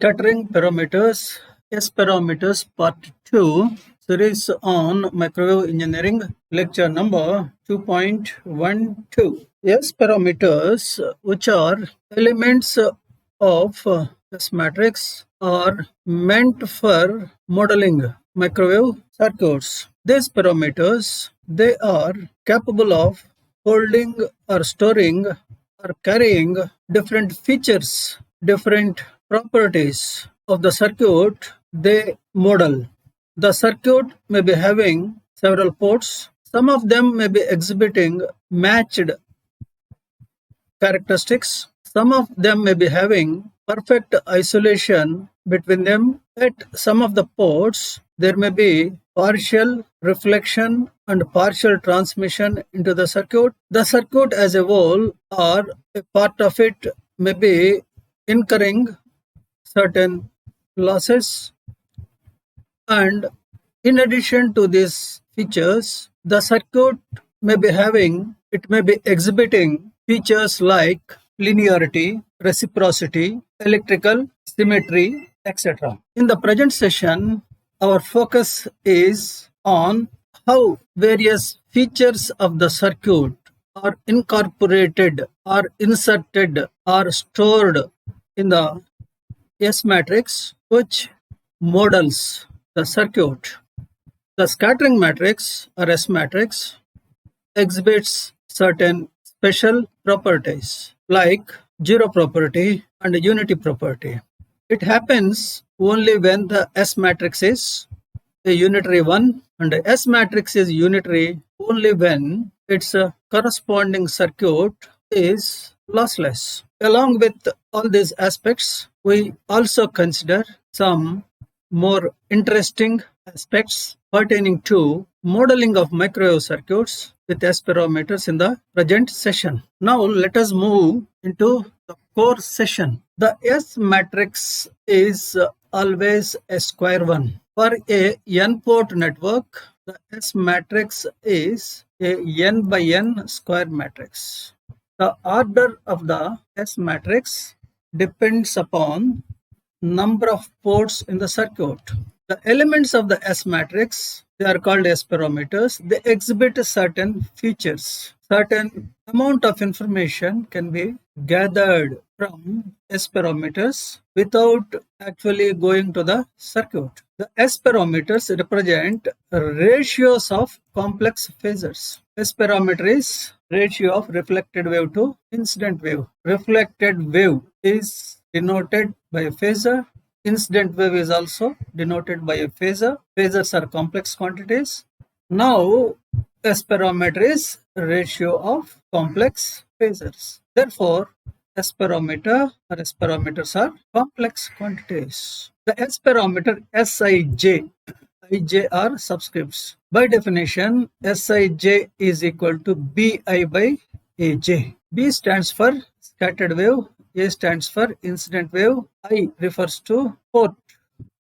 Scattering parameters, S parameters part 2, series on microwave engineering, lecture number 2.12. S parameters, which are elements of S matrix, are meant for modeling microwave circuits. These parameters, they are capable of holding or storing or carrying different features, different properties of the circuit they model. The circuit may be having several ports. Some of them may be exhibiting matched characteristics. Some of them may be having perfect isolation between them. At some of the ports, there may be partial reflection and partial transmission into the circuit. The circuit as a whole or a part of it may be incurring certain losses, and in addition to these features, the circuit may be exhibiting features like linearity, reciprocity, electrical symmetry, etc. In the present session, our focus is on how various features of the circuit are incorporated or inserted or stored in the S matrix, which models the circuit. The scattering matrix or S matrix exhibits certain special properties like zero property and unity property. It happens only when the S matrix is a unitary one, and the S matrix is unitary only when its corresponding circuit is lossless. Along with all these aspects, we also consider some more interesting aspects pertaining to modeling of microwave circuits with S parameters in the present session. Now let us move into the core session. The S matrix is always a square one. For a n-port network, the S matrix is a n by n square matrix. The order of the S matrix depends upon number of ports in the circuit. The elements of the S matrix, they are called S parameters. They exhibit certain features. Certain amount of information can be gathered from S parameters without actually going to the circuit. The S parameters represent ratios of complex phasors. S parameter is ratio of reflected wave to incident wave. Reflected wave is denoted by a phasor. Incident wave is also denoted by a phasor. Phasors are complex quantities. Now, S parameter is ratio of complex phasors. Therefore, S parameter or S parameters are complex quantities. The S parameter Sij, Ij are subscripts. By definition, Sij is equal to Bi by Aj. B stands for scattered wave, A stands for incident wave, I refers to port,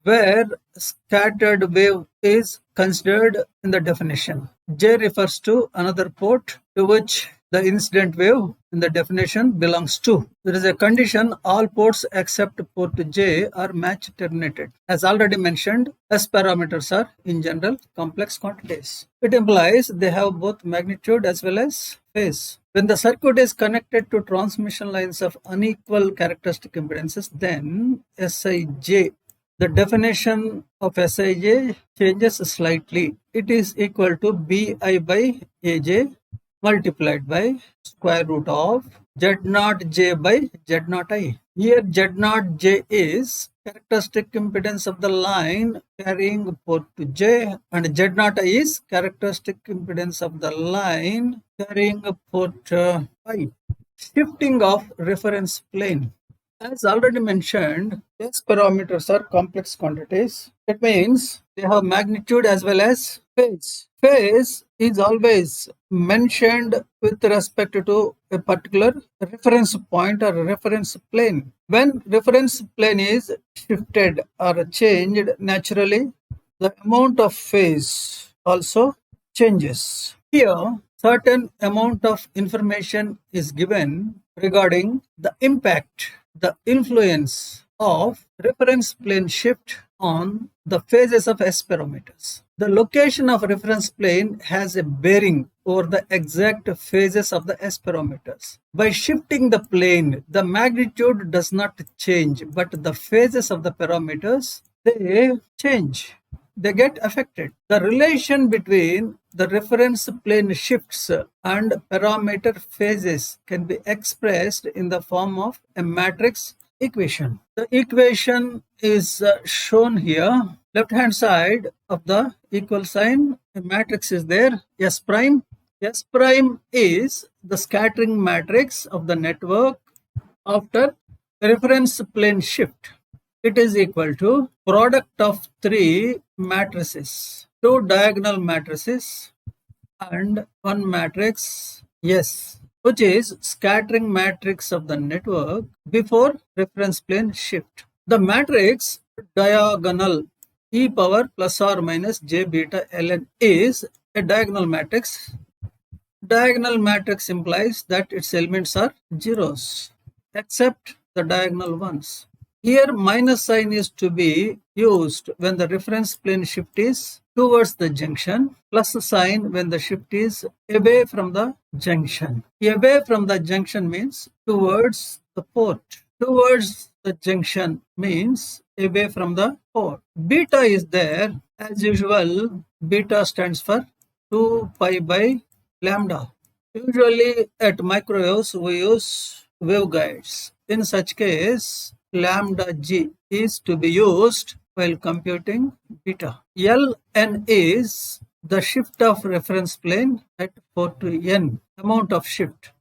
where scattered wave is considered in the definition. J refers to another port to which the incident wave in the definition belongs to. There is a condition: all ports except port J are match terminated. As already mentioned, S parameters are in general complex quantities. It implies they have both magnitude as well as phase. When the circuit is connected to transmission lines of unequal characteristic impedances, then Sij, the definition of Sij changes slightly. It is equal to Bi by Aj multiplied by square root of Z0 J by Z0 I. Here Z0 J is characteristic impedance of the line carrying port to J, and Z0 I is characteristic impedance of the line carrying port I. Shifting of reference plane. As already mentioned, S parameters are complex quantities. It means they have magnitude as well as phase. Phase is always mentioned with respect to a particular reference point or reference plane. When reference plane is shifted or changed, naturally the amount of phase also changes. Here, certain amount of information is given regarding the impact, the influence of reference plane shift on the phases of S parameters. The location of reference plane has a bearing over the exact phases of the S parameters. By shifting the plane, the magnitude does not change, but the phases of the parameters, they change. They get affected. The relation between the reference plane shifts and parameter phases can be expressed in the form of a matrix equation. The equation is shown here. Left hand side of the equal sign, a matrix is there, S prime. S prime is the scattering matrix of the network after reference plane shift. It is equal to product of three matrices, two diagonal matrices and one matrix S, which is scattering matrix of the network before reference plane shift. The matrix diagonal e power plus or minus j beta ln is a diagonal matrix. Diagonal matrix implies that its elements are zeros except the diagonal ones. Here minus sign is to be used when the reference plane shift is towards the junction, plus sign when the shift is away from the junction. Away from the junction means towards the port. Towards the junction means away from the port. Beta is there. As usual, beta stands for 2 pi by lambda. Usually at microwaves we use waveguides. In such case, lambda g is to be used while computing beta. Ln is the shift of reference plane at 4 to n, amount of shift.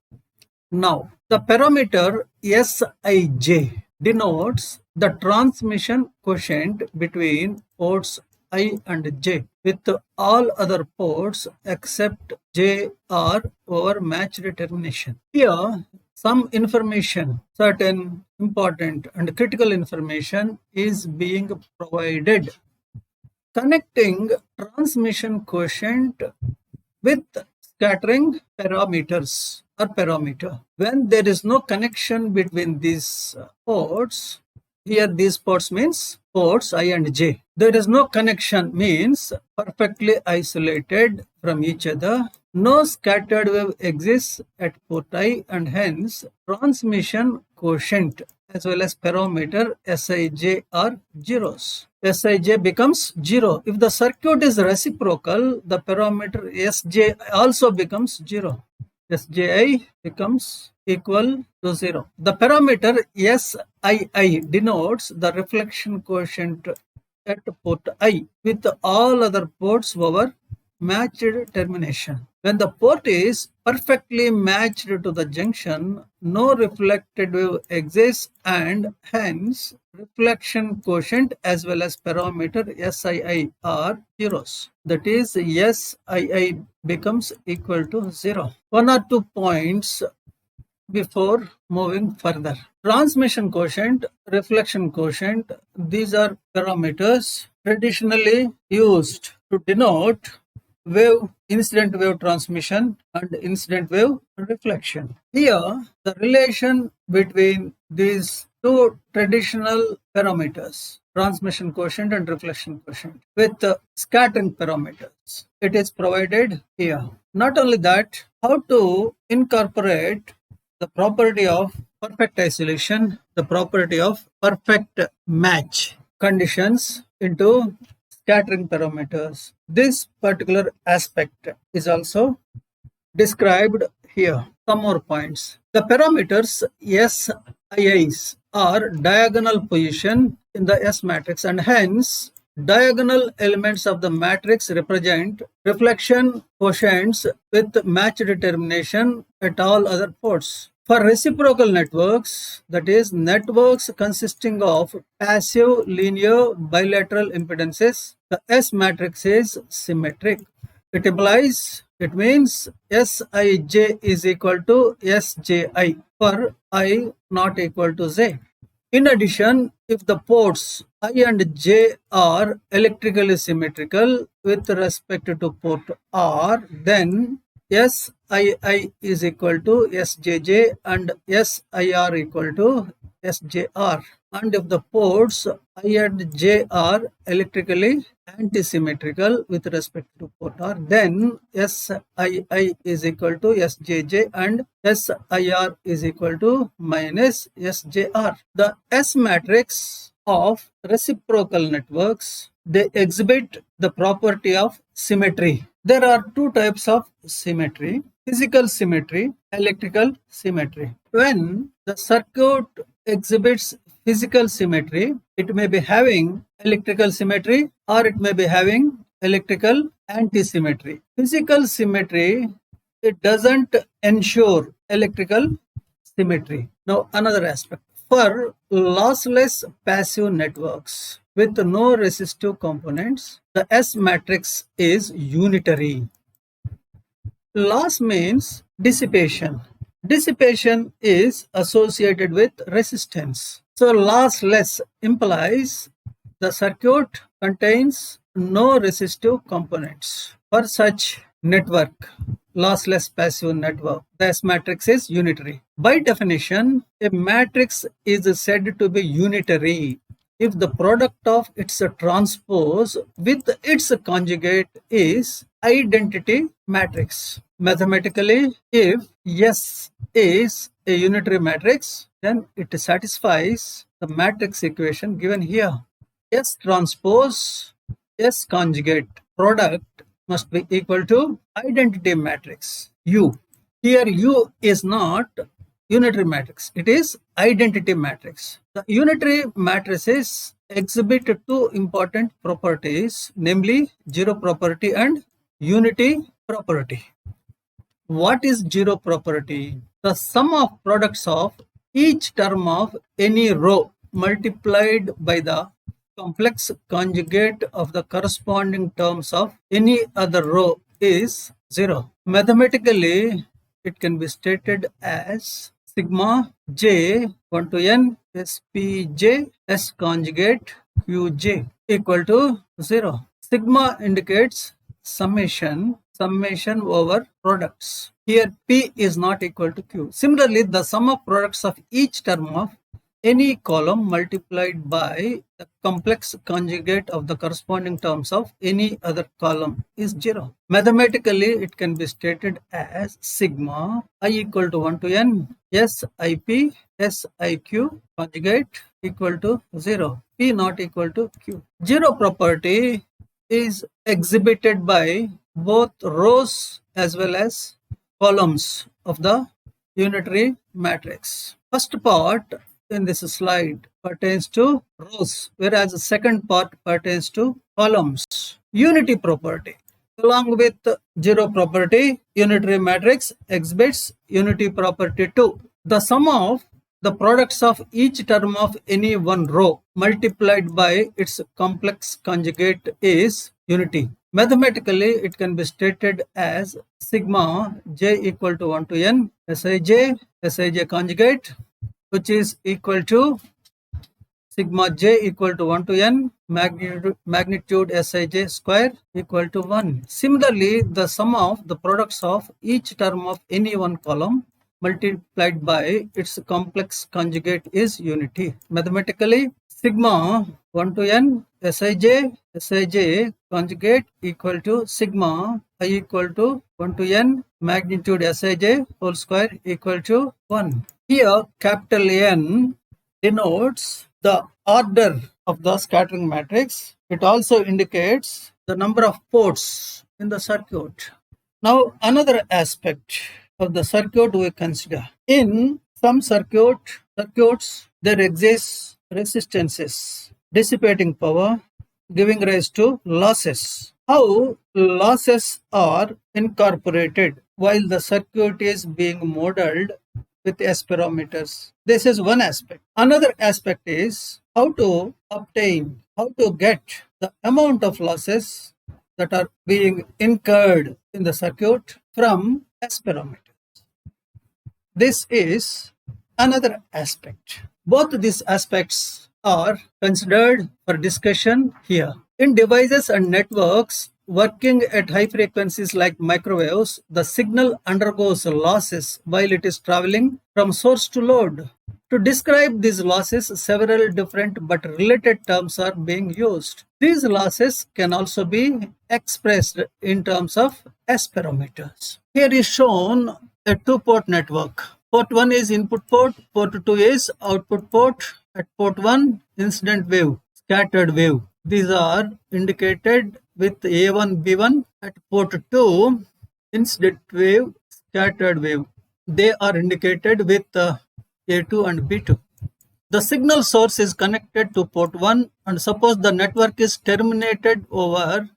Now, the parameter Sij denotes the transmission quotient between ports I and J, with all other ports except J are over matched termination. Here, some information, certain important and critical information is being provided. Connecting transmission quotient with scattering parameters or parameter. When there is no connection between these ports, here these ports means ports I and J. There is no connection means perfectly isolated from each other. No scattered wave exists at port I and hence transmission quotient as well as parameter Sij are zeros. Sij becomes 0. If the circuit is reciprocal, the parameter Sj also becomes 0. Sji becomes equal to 0. The parameter Sii denotes the reflection quotient at port I with all other ports over matched termination. When the port is perfectly matched to the junction, no reflected wave exists and hence reflection quotient as well as parameter Sii are zeros. That is, Sii becomes equal to 0. One or two points before moving further. Transmission quotient, reflection quotient, these are parameters traditionally used to denote incident wave transmission and incident wave reflection. Here, the relation between these two traditional parameters, transmission quotient and reflection quotient, with scattering parameters, it is provided here. Not only that, how to incorporate the property of perfect isolation, the property of perfect match conditions into scattering parameters. This particular aspect is also described here. Some more points. The parameters Si's are diagonal position in the S matrix and hence diagonal elements of the matrix represent reflection quotients with matched termination at all other ports. For reciprocal networks, that is, networks consisting of passive linear bilateral impedances, the S matrix is symmetric. It means Sij is equal to Sji for I not equal to J. In addition, if the ports I and J are electrically symmetrical with respect to port R, then Sii is equal to Sjj and Sir equal to Sjr. and if the ports I and J are electrically antisymmetrical with respect to port R, then SII is equal to SJJ and SIR is equal to minus SJR. The S matrix of reciprocal networks, they exhibit the property of symmetry. There are two types of symmetry: physical symmetry, electrical symmetry. When the circuit exhibits physical symmetry, it may be having electrical symmetry or it may be having electrical antisymmetry. Physical symmetry, it doesn't ensure electrical symmetry. Now, another aspect. For lossless passive networks with no resistive components, the S matrix is unitary. Loss means dissipation. Dissipation is associated with resistance. So lossless implies the circuit contains no resistive components. For such network, lossless passive network, the S matrix is unitary. By definition, a matrix is said to be unitary if the product of its transpose with its conjugate is identity matrix. Mathematically, if S is a unitary matrix, then it satisfies the matrix equation given here. S transpose S conjugate product must be equal to identity matrix U. Here U is not unitary matrix, it is identity matrix. The unitary matrices exhibit two important properties, namely zero property and unity property. What is zero property? The sum of products of each term of any row multiplied by the complex conjugate of the corresponding terms of any other row is zero. Mathematically, it can be stated as sigma j 1 to n spj s conjugate qj equal to 0. Sigma indicates summation over products. Here P is not equal to Q. Similarly, the sum of products of each term of any column multiplied by the complex conjugate of the corresponding terms of any other column is 0. Mathematically, it can be stated as sigma I equal to 1 to n SIP SIQ conjugate equal to 0. P not equal to Q. Zero property is exhibited by both rows as well as columns of the unitary matrix. First part in this slide pertains to rows, whereas the second part pertains to columns. Unity property. Along with zero property, unitary matrix exhibits unity property too. The sum of the products of each term of any one row multiplied by its complex conjugate is unity. Mathematically, it can be stated as sigma j equal to 1 to n Sij conjugate, which is equal to sigma j equal to 1 to n magnitude Sij square equal to 1. Similarly, the sum of the products of each term of any one column multiplied by its complex conjugate is unity. Mathematically, sigma 1 to n Sij conjugate equal to sigma I equal to 1 to n magnitude Sij whole square equal to 1. Here capital N denotes the order of the scattering matrix. It also indicates the number of ports in the circuit. Now another aspect of the circuit we consider. In some circuits there exists resistances dissipating power, giving rise to losses. How losses are incorporated while the circuit is being modeled with S parameters. This is one aspect. Another aspect is how to get the amount of losses that are being incurred in the circuit from S parameters. This is another aspect. Both these aspects are considered for discussion here. In devices and networks working at high frequencies like microwaves, the signal undergoes losses while it is traveling from source to load. To To describe these losses, several different but related terms are being used. These losses can also be expressed in terms of S parameters. Here is shown a two-port network. Port 1 is input port, port 2 is output port. At port 1, incident wave, scattered wave. These are indicated with A1, B1. At port 2, incident wave, scattered wave. They are indicated with A2 and B2. The signal source is connected to port 1 and suppose the network is terminated over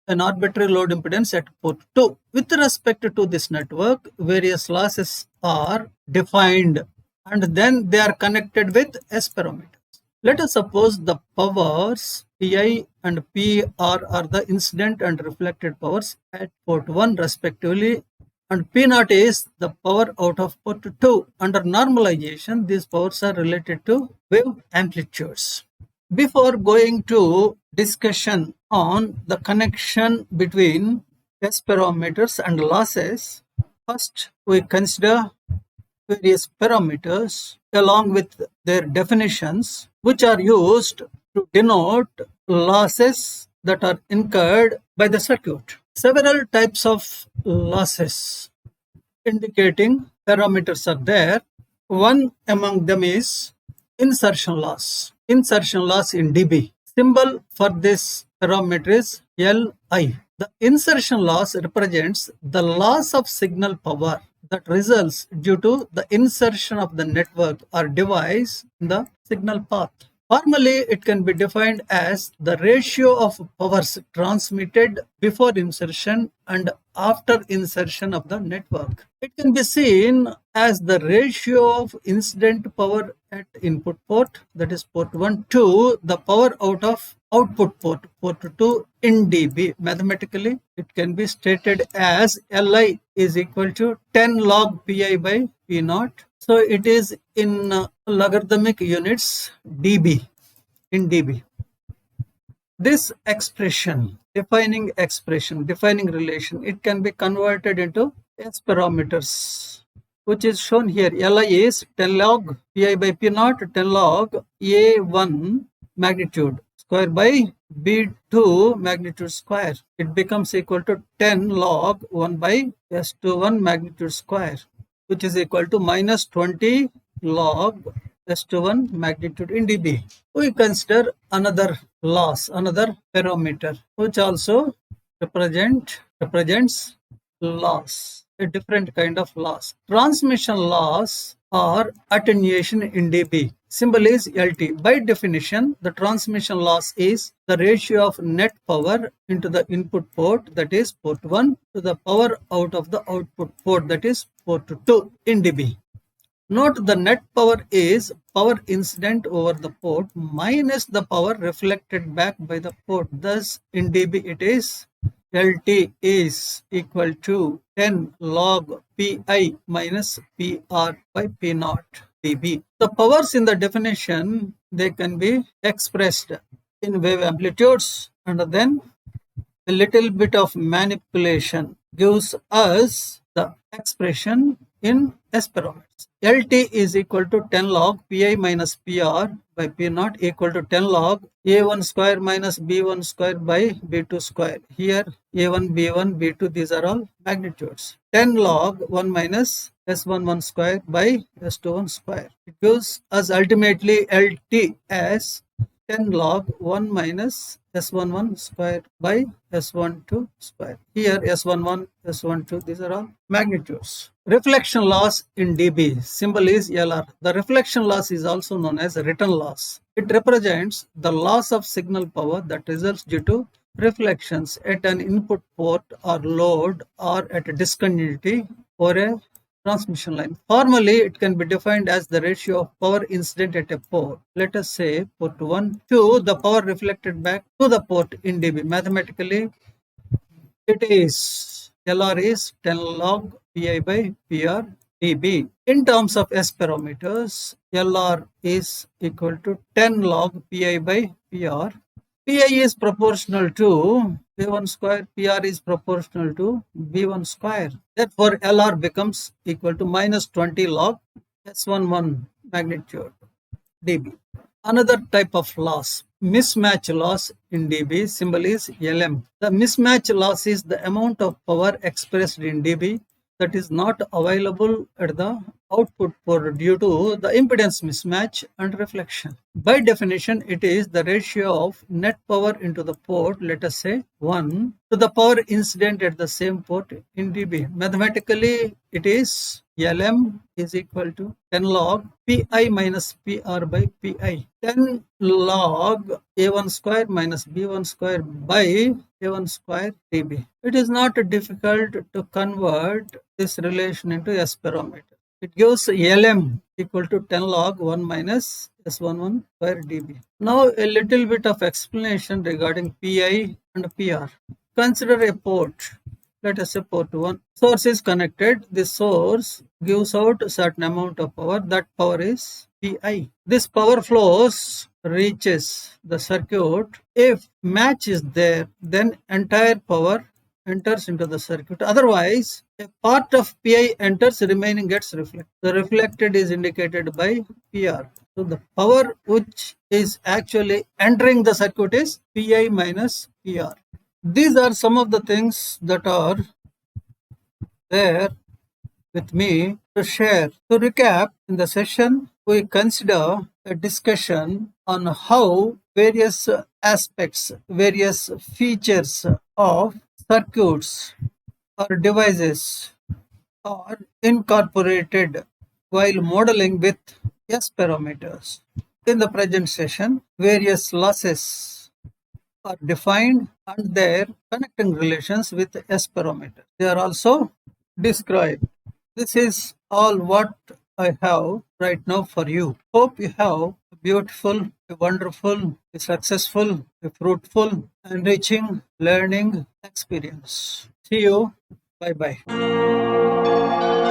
an arbitrary load impedance at port 2. With respect to this network, various losses are defined and then they are connected with S parameters. Let us suppose the powers Pi and PR are the incident and reflected powers at port 1 respectively, and P0 is the power out of port 2. Under normalization, these powers are related to wave amplitudes. Before going to discussion on the connection between S parameters and losses, first we consider various parameters along with their definitions, which are used to denote losses that are incurred by the circuit. Several types of losses indicating parameters are there. One among them is insertion loss. Insertion loss in dB. Symbol for this parameter is Li. The insertion loss represents the loss of signal power that results due to the insertion of the network or device in the signal path. Formally, it can be defined as the ratio of powers transmitted before insertion and after insertion of the network. It can be seen as the ratio of incident power at input port, that is port 1, to the power out of output port, port 2 in dB. Mathematically, it can be stated as Li is equal to 10 log Pi by P0. So it is in logarithmic units dB, in dB. This expression, defining relation, it can be converted into S parameters, which is shown here. Li is 10 log Pi by P0, 10 log A1 magnitude square by B2 magnitude square. It becomes equal to 10 log 1 by S21 magnitude square, which is equal to minus 20 log S21 magnitude in dB. We consider another loss, another parameter, which also represents loss, a different kind of loss. Transmission loss or attenuation in dB. Symbol is LT. By definition, the transmission loss is the ratio of net power into the input port, that is port 1, to the power out of the output port, that is port 2 in dB. Note the net power is power incident over the port minus the power reflected back by the port. Thus, in dB it is LT is equal to 10 log Pi minus PR by P0 dB. The powers in the definition, they can be expressed in wave amplitudes, and then a little bit of manipulation gives us the expression in S parameters. LT is equal to 10 log Pi minus PR by P0 equal to 10 log A1 square minus B1 square by B2 square. Here A1, B1, B2, these are all magnitudes. 10 log 1 minus S11 square by S21 square. It gives us ultimately LT as 10 log 1 minus S11 square by S12 square. Here S11, S12, these are all magnitudes. Reflection loss in dB, symbol is LR. The reflection loss is also known as return loss. It represents the loss of signal power that results due to reflections at an input port or load or at a discontinuity or a transmission line. Formally, it can be defined as the ratio of power incident at a port. Let us say port 1 to the power reflected back to the port in dB. Mathematically, it is LR is 10 log Pi by PR dB. In terms of S parameters, LR is equal to 10 log Pi by PR. Pi is proportional to B1 square, PR is proportional to B1 square. Therefore, LR becomes equal to minus 20 log S11 magnitude dB. Another type of loss, mismatch loss in dB, symbol is LM. The mismatch loss is the amount of power expressed in dB that is not available at the output port due to the impedance mismatch and reflection. By definition, it is the ratio of net power into the port, let us say 1, to the power incident at the same port in dB. Mathematically, it is Lm is equal to 10 log Pi minus Pr by Pi. 10 log A1 square minus B1 square by A1 square dB. It is not difficult to convert this relation into S parameter. It gives Lm equal to 10 log 1 minus S11 square dB. Now a little bit of explanation regarding Pi and Pr. Consider a port. Let us say port 1. Source is connected. This source gives out a certain amount of power. That power is Pi. This power flows, reaches the circuit. If match is there, then entire power enters into the circuit. Otherwise, a part of Pi enters, remaining gets reflected. The reflected is indicated by Pr. So the power which is actually entering the circuit is Pi minus Pr. These are some of the things that are there with me to share. To recap, in the session, we consider a discussion on how various aspects, various features of circuits or devices are incorporated while modeling with S parameters. In the present session, various losses are defined and their connecting relations with S parameter. They are also described. This is all what I have right now for you. Hope you have a beautiful, a wonderful, a successful, a fruitful, enriching learning experience. See you. Bye bye.